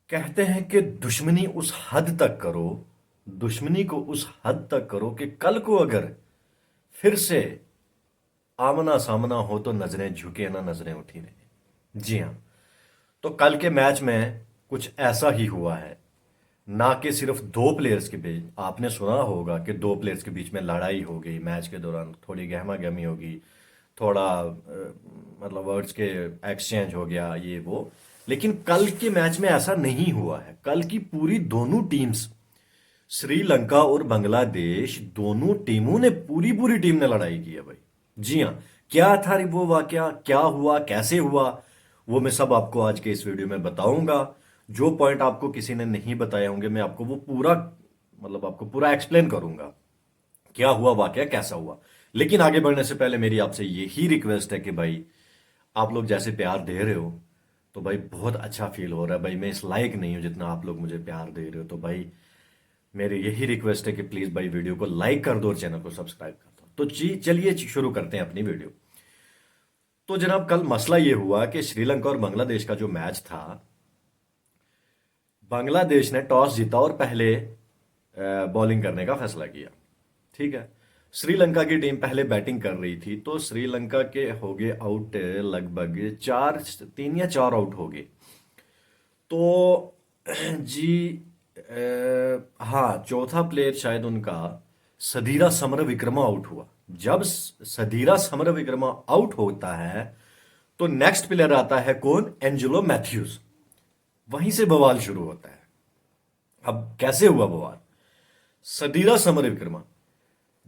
कहते हैं कि दुश्मनी उस हद तक करो, दुश्मनी को उस हद तक करो कि कल को अगर फिर से आमना सामना हो तो नजरें झुके ना नजरें उठी रहे। जी हाँ। तो कल के मैच में कुछ ऐसा ही हुआ है। ना कि सिर्फ दो प्लेयर्स के बीच, आपने सुना होगा कि दो प्लेयर्स के बीच में लड़ाई हो गई मैच के दौरान, थोड़ी गहमा गहमी होगी, थोड़ा मतलब वर्ड्स के एक्सचेंज हो गया ये वो। लेकिन कल के मैच में ऐसा नहीं हुआ है। कल की पूरी दोनों टीम्स, श्रीलंका और बांग्लादेश, दोनों टीमों ने, पूरी पूरी टीम ने लड़ाई की है भाई। जी हाँ। क्या था वो वाकया, क्या हुआ, कैसे हुआ, वो मैं सब आपको आज के इस वीडियो में बताऊंगा। जो पॉइंट आपको किसी ने नहीं बताए होंगे मैं आपको वो पूरा, मतलब आपको पूरा एक्सप्लेन करूंगा क्या हुआ, वाकया कैसा हुआ। लेकिन आगे बढ़ने से पहले मेरी आपसे यही रिक्वेस्ट है कि भाई आप लोग जैसे प्यार दे रहे हो तो भाई बहुत अच्छा फील हो रहा है भाई। मैं इस लायक नहीं हूं जितना आप लोग मुझे प्यार दे रहे हो। तो भाई मेरी यही रिक्वेस्ट है कि प्लीज भाई वीडियो को लाइक कर दो और चैनल को सब्सक्राइब कर दो। तो जी चलिए शुरू करते हैं अपनी वीडियो। तो जनाब कल मसला ये हुआ कि श्रीलंका और बांग्लादेश का जो मैच था, बांग्लादेश ने टॉस जीता और पहले बॉलिंग करने का फैसला किया। ठीक है। श्रीलंका की टीम पहले बैटिंग कर रही थी तो श्रीलंका के हो गए आउट लगभग चार, तीन या चार आउट हो गए। तो जी हाँ, चौथा प्लेयर शायद उनका सदीरा समरविक्रमा आउट हुआ। जब सदीरा समरविक्रमा आउट होता है तो नेक्स्ट प्लेयर आता है कौन? Angelo Mathews. वहीं से बवाल शुरू होता है। अब कैसे हुआ बवाल? सदीरा समरविक्रमा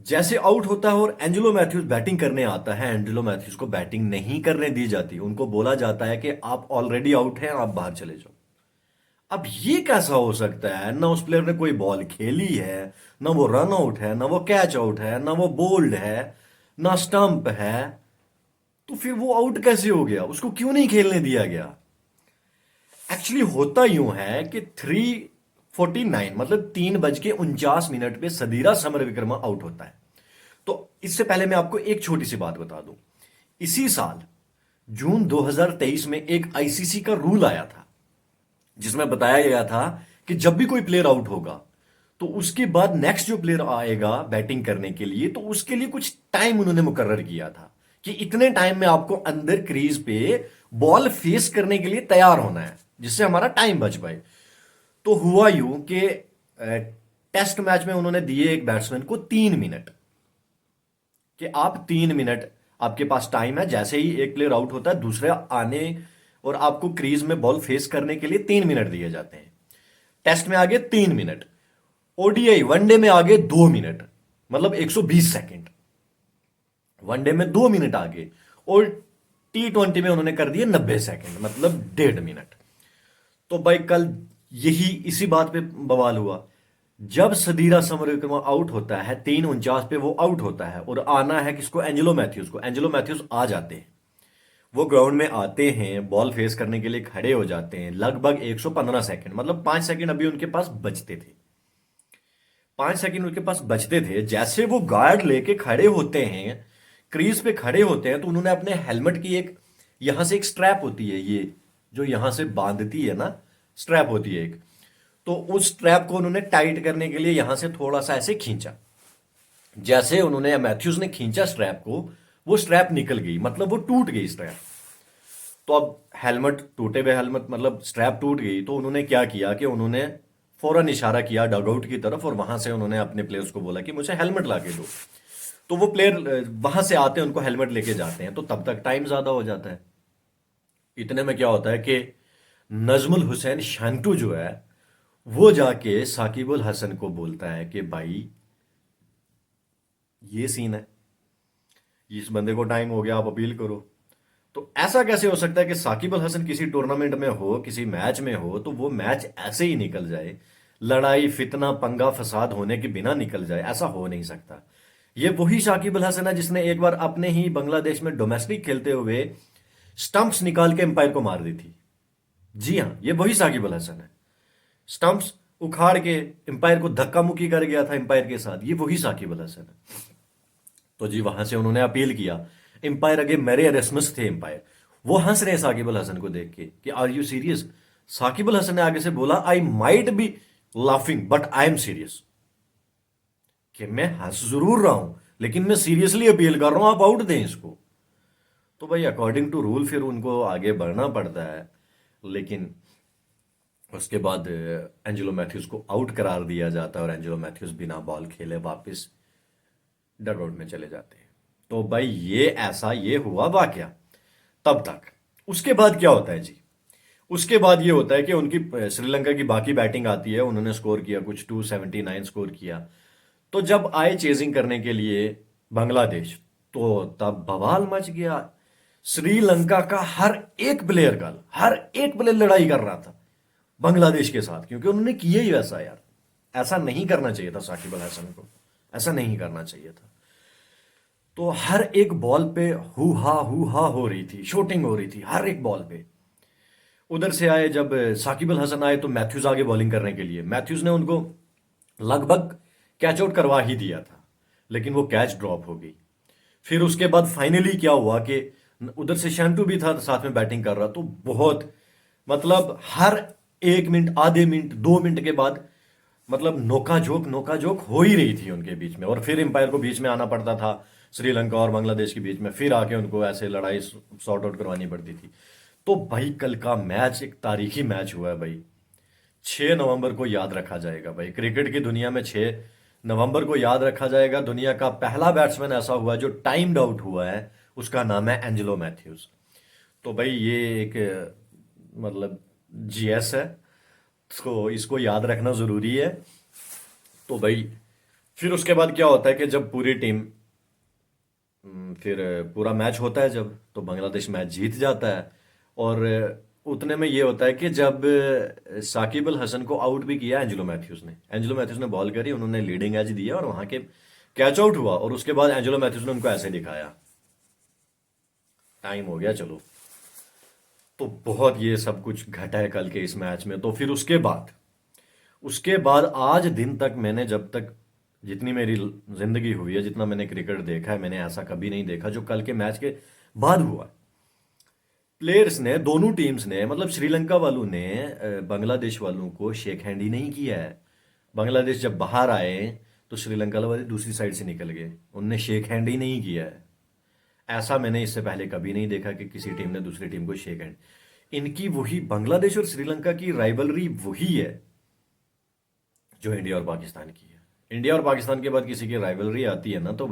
जैसे आउट होता है और एंजेलो मैथ्यूज बैटिंग करने आता है, एंजेलो मैथ्यूज को बैटिंग नहीं करने दी जाती। उनको बोला जाता है कि आप ऑलरेडी आउट हैं, आप बाहर चले जाओ। अब ये कैसा हो सकता है? ना उस प्लेयर ने कोई बॉल खेली है, ना वो रन आउट है, ना वो कैच आउट है, ना वो बोल्ड है, ना स्टंप है। तो फिर वो आउट कैसे हो गया? उसको क्यों नहीं खेलने दिया गया? एक्चुअली होता यूं है कि 3:49 मतलब 3:49 पे सदीरा समरविक्रमा आउट होता है। तो इससे पहले मैं आपको एक छोटी सी बात बता दूं। इसी साल जून 2023 में एक आईसीसी का रूल आया था जिसमें बताया गया था कि जब भी कोई प्लेयर आउट होगा तो उसके बाद नेक्स्ट जो प्लेयर आएगा बैटिंग करने के लिए, तो उसके लिए कुछ टाइम उन्होंने मुकर्रर किया था कि इतने टाइम में आपको अंदर क्रीज पे बॉल फेस करने के लिए तैयार होना है जिससे हमारा टाइम बच पाए। तो हुआ यूं कि टेस्ट मैच में उन्होंने दिए एक बैट्समैन को 3 मिनट, कि आप 3 मिनट आपके पास टाइम है। जैसे ही एक प्लेयर आउट होता है दूसरा आने और आपको क्रीज में बॉल फेस करने के लिए 3 मिनट दिए जाते हैं। टेस्ट में आगे 3 मिनट, ओडीआई वनडे में आगे 2 मिनट, मतलब 120 सेकेंड। वनडे में 2 मिनट आगे, और T20 में उन्होंने कर दिए 90 सेकेंड, मतलब 1.5 मिनट। तो भाई कल यही इसी बात पे बवाल हुआ। जब सदीरा समरविक्रमा आउट होता है 3:49 पे, वो आउट होता है और आना है किसको? एंजेलो मैथ्यूज को। एंजेलो मैथ्यूज आ जाते हैं, वो ग्राउंड में आते हैं, बॉल फेस करने के लिए खड़े हो जाते हैं। लगभग 115 सेकंड, मतलब 5 सेकंड अभी उनके पास बचते थे। 5 सेकंड उनके पास बचते थे। जैसे वो गार्ड लेके खड़े होते हैं, क्रीज पे खड़े होते हैं, तो उन्होंने अपने हेलमेट की एक, यहां से एक स्ट्रैप होती है, ये जो यहां से बांधती है ना, स्ट्रैप होती है एक, तो उस स्ट्रैप को उन्होंने टाइट करने के लिए यहां से थोड़ा सा ऐसे खींचा। जैसे उन्होंने, मैथ्यूज ने खींचा स्ट्रैप को, वो स्ट्रैप निकल गई, मतलब वो टूट गई स्ट्रैप। तो अब हेलमेट टूटे हुए, हेलमेट मतलब स्ट्रैप टूट गई, तो उन्होंने क्या किया कि उन्होंने फौरन इशारा किया डगआउट की तरफ और वहां से उन्होंने अपने प्लेयर्स को बोला कि मुझे हेलमेट ला के दो। तो वो प्लेयर वहां से आते हैं, उनको हेलमेट लेके जाते हैं, तो तब तक टाइम ज्यादा हो जाता है। इतने में क्या होता है कि नजमुल हुसैन शांटू जो है वो जाके साकिबुल हसन को बोलता है कि भाई ये सीन है, इस बंदे को टाइम हो गया, आप अपील करो। तो ऐसा कैसे हो सकता है कि साकिब अल हसन किसी टूर्नामेंट में हो, किसी मैच में हो, तो वो मैच ऐसे ही निकल जाए, लड़ाई फितना पंगा फसाद होने के बिना निकल जाए? ऐसा हो नहीं सकता। ये वही शाकिब अल हसन है जिसने एक बार अपने ही बांग्लादेश में डोमेस्टिक खेलते हुए स्टंप्स निकाल के एम्पायर को मार दी थी। जी हाँ, ये वही साकिब अल हसन है। स्टंप्स उखाड़ के एम्पायर को धक्का मुक्की कर गया था एम्पायर के साथ, ये वही साकिब अल हसन है। तो जी वहां से उन्होंने अपील किया। एम्पायर अगे मेरे एरेस्मस थे एम्पायर, वो हंस रहे हैं साकिब अल हसन को देख के कि are you serious? Shakib Al Hasan ने आगे से बोला, I might be laughing but I am serious, कि मैं हंस जरूर रहा हूं लेकिन मैं सीरियसली अपील कर रहा हूं, आप आउट दें इसको। तो भाई अकॉर्डिंग टू रूल फिर उनको आगे बढ़ना पड़ता है, लेकिन उसके बाद एंजेलो मैथ्यूज को आउट करार दिया जाता है और एंजेलो मैथ्यूज बिना बॉल खेले वापस डगआउट में चले जाते हैं। तो भाई ये हुआ वाकया तब तक। उसके बाद क्या होता है जी? उसके बाद ये होता है कि उनकी श्रीलंका की बाकी बैटिंग आती है, उन्होंने स्कोर किया कुछ 279 स्कोर किया। तो जब आए चेजिंग करने के लिए बांग्लादेश, तो तब बवाल मच गया। श्रीलंका का हर एक प्लेयर लड़ाई कर रहा था बांग्लादेश के साथ, क्योंकि उन्होंने किया ही वैसा यार। ऐसा नहीं करना चाहिए था साकिब अल हसन को, ऐसा नहीं करना चाहिए था। तो हर एक बॉल पे हु हा हो रही थी, शूटिंग हो रही थी हर एक बॉल पे। उधर से आए जब साकिब अल हसन आए तो मैथ्यूज आगे बॉलिंग करने के लिए, मैथ्यूज ने उनको लगभग कैच आउट करवा ही दिया था, लेकिन वो कैच ड्रॉप हो गई। फिर उसके बाद फाइनली क्या हुआ कि उधर से शैंटू भी था साथ में बैटिंग कर रहा, तो बहुत मतलब हर 1 मिनट, आधे मिनट, 2 मिनट के बाद मतलब नोका जोक हो ही रही थी उनके बीच में, और फिर एम्पायर को बीच में आना पड़ता था श्रीलंका और बांग्लादेश के बीच में, फिर आके उनको ऐसे लड़ाई सॉर्ट आउट करवानी पड़ती थी। तो भाई कल का मैच एक तारीखी मैच हुआ है भाई। 6 नवंबर को याद रखा जाएगा भाई, क्रिकेट की दुनिया में 6 नवंबर को याद रखा जाएगा। दुनिया का पहला बैट्समैन ऐसा हुआ है जो टाइम्ड आउट हुआ है, उसका नाम है एंजेलो मैथ्यूज। तो भाई ये एक मतलब जीएस है, तो इसको याद रखना जरूरी है। तो भाई फिर उसके बाद क्या होता है कि जब पूरी टीम फिर पूरा मैच होता है जब, तो बांग्लादेश मैच जीत जाता है। और उतने में ये होता है कि जब साकिब अल हसन को आउट भी किया एंजेलो मैथ्यूज ने बॉल करी, उन्होंने लीडिंग एज दिया और वहां के कैच आउट हुआ, और उसके बाद एंजेलो मैथ्यूज ने उनको ऐसे दिखाया, टाइम हो गया चलो। तो बहुत ये सब कुछ घटा है कल के इस मैच में। तो फिर उसके बाद आज दिन तक मैंने, जब तक जितनी मेरी जिंदगी हुई है, जितना मैंने क्रिकेट देखा है, मैंने ऐसा कभी नहीं देखा जो कल के मैच के बाद हुआ। प्लेयर्स ने, दोनों टीम्स ने, मतलब श्रीलंका वालों ने बांग्लादेश वालों को शेक हैंड ही नहीं किया है। बांग्लादेश जब बाहर आए तो श्रीलंका वाले दूसरी साइड से निकल गए, उनने शेक हैंड ही नहीं किया है। ऐसा मैंने इससे पहले कभी नहीं देखा कि किसी टीम ने दूसरी टीम को शेक हैंड। इनकी वही बांग्लादेश और श्रीलंका की राइवलरी वही है जो इंडिया और पाकिस्तान की है। इंडिया और पाकिस्तान के बाद किसी की राइवलरी आती है ना, तो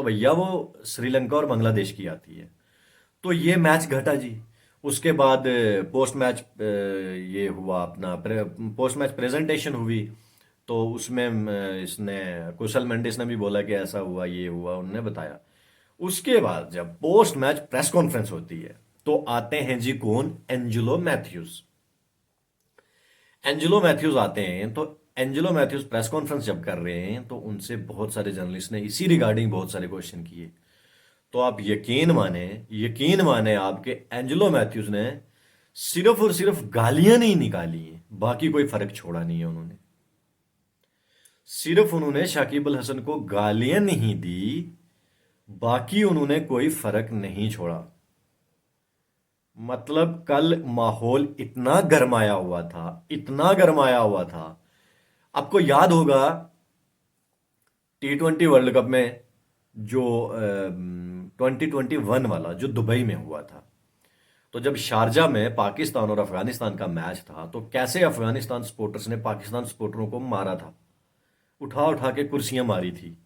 भैया वो श्रीलंका और बांग्लादेश की आती है। तो ये मैच घटा जी। उसके बाद पोस्ट मैच ये हुआ अपना पोस्ट मैच प्रेजेंटेशन हुई, तो उसमें इसने कुशल मेंडिस ने भी बोला कि ऐसा हुआ, ये हुआ, उन्होंने बताया। उसके बाद जब पोस्ट मैच प्रेस कॉन्फ्रेंस होती है तो आते हैं जी कौन? एंजेलो मैथ्यूज आते हैं। तो एंजेलो मैथ्यूज प्रेस कॉन्फ्रेंस जब कर रहे हैं तो उनसे बहुत सारे जर्नलिस्ट ने इसी रिगार्डिंग बहुत सारे क्वेश्चन किए। तो आप यकीन माने आपके एंजेलो मैथ्यूज ने सिर्फ और सिर्फ गालियां नहीं निकाली हैं, बाकी कोई फर्क छोड़ा नहीं है उन्होंने। सिर्फ उन्होंने शाकिब अल हसन को गालियां नहीं दी, बाकी उन्होंने कोई फर्क नहीं छोड़ा। मतलब कल माहौल इतना गरमाया हुआ था, इतना गरमाया हुआ था। आपको याद होगा T20 वर्ल्ड कप में जो 2021 वाला जो दुबई में हुआ था, तो जब शारजा में पाकिस्तान और अफगानिस्तान का मैच था, तो कैसे अफगानिस्तान सपोर्टर्स ने पाकिस्तान सपोर्टरों को मारा था, उठा उठा के कुर्सियां मारी थी।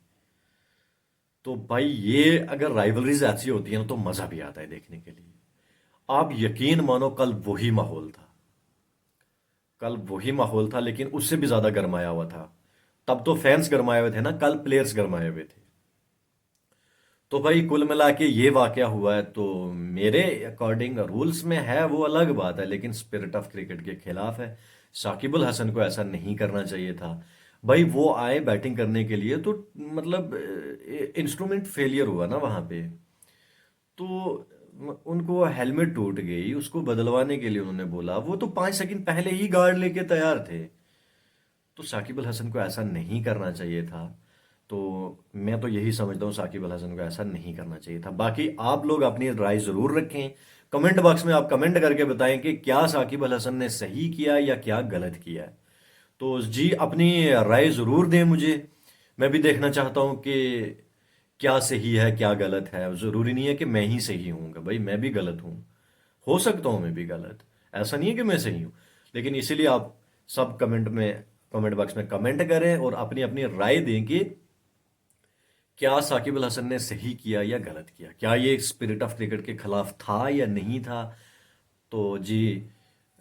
तो भाई ये अगर राइवलरीज ऐसी होती है ना तो मजा भी आता है देखने के लिए। आप यकीन मानो कल वही माहौल था, लेकिन उससे भी ज्यादा गरमाया हुआ था। तब तो फैंस गरमाए हुए थे ना, कल प्लेयर्स गरमाए हुए थे। तो भाई कुल मिला के ये वाकया हुआ है। तो मेरे अकॉर्डिंग रूल्स में है वो अलग बात है, लेकिन स्पिरिट ऑफ क्रिकेट के खिलाफ है। साकिब अल हसन को ऐसा नहीं करना चाहिए था। भाई वो आए बैटिंग करने के लिए, तो मतलब इंस्ट्रूमेंट फेलियर हुआ ना वहां पे, तो उनको हेलमेट टूट गई, उसको बदलवाने के लिए उन्होंने बोला, वो तो 5 सेकंड पहले ही गार्ड लेके तैयार थे। तो साकिब अल हसन को ऐसा नहीं करना चाहिए था। तो मैं तो यही समझता हूँ साकिब अल हसन को ऐसा नहीं करना चाहिए था। बाकी आप लोग अपनी राय जरूर रखें, कमेंट बॉक्स में आप कमेंट करके बताएं कि क्या साकिब अल हसन ने सही किया या क्या गलत किया है। तो जी अपनी राय ज़रूर दें मुझे, मैं भी देखना चाहता हूं कि क्या सही है क्या गलत है। ज़रूरी नहीं है कि मैं ही सही हूँ, भाई मैं भी गलत हूँ, हो सकता हूँ मैं भी गलत, ऐसा नहीं है कि मैं सही हूँ। लेकिन इसीलिए आप सब कमेंट बॉक्स में कमेंट करें और अपनी अपनी राय दें कि क्या साकिब अल हसन ने सही किया या गलत किया, क्या ये स्पिरिट ऑफ क्रिकेट के खिलाफ था या नहीं था। तो जी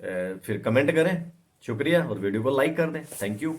फिर कमेंट करें। शुक्रिया और वीडियो को लाइक कर दें। Thank you.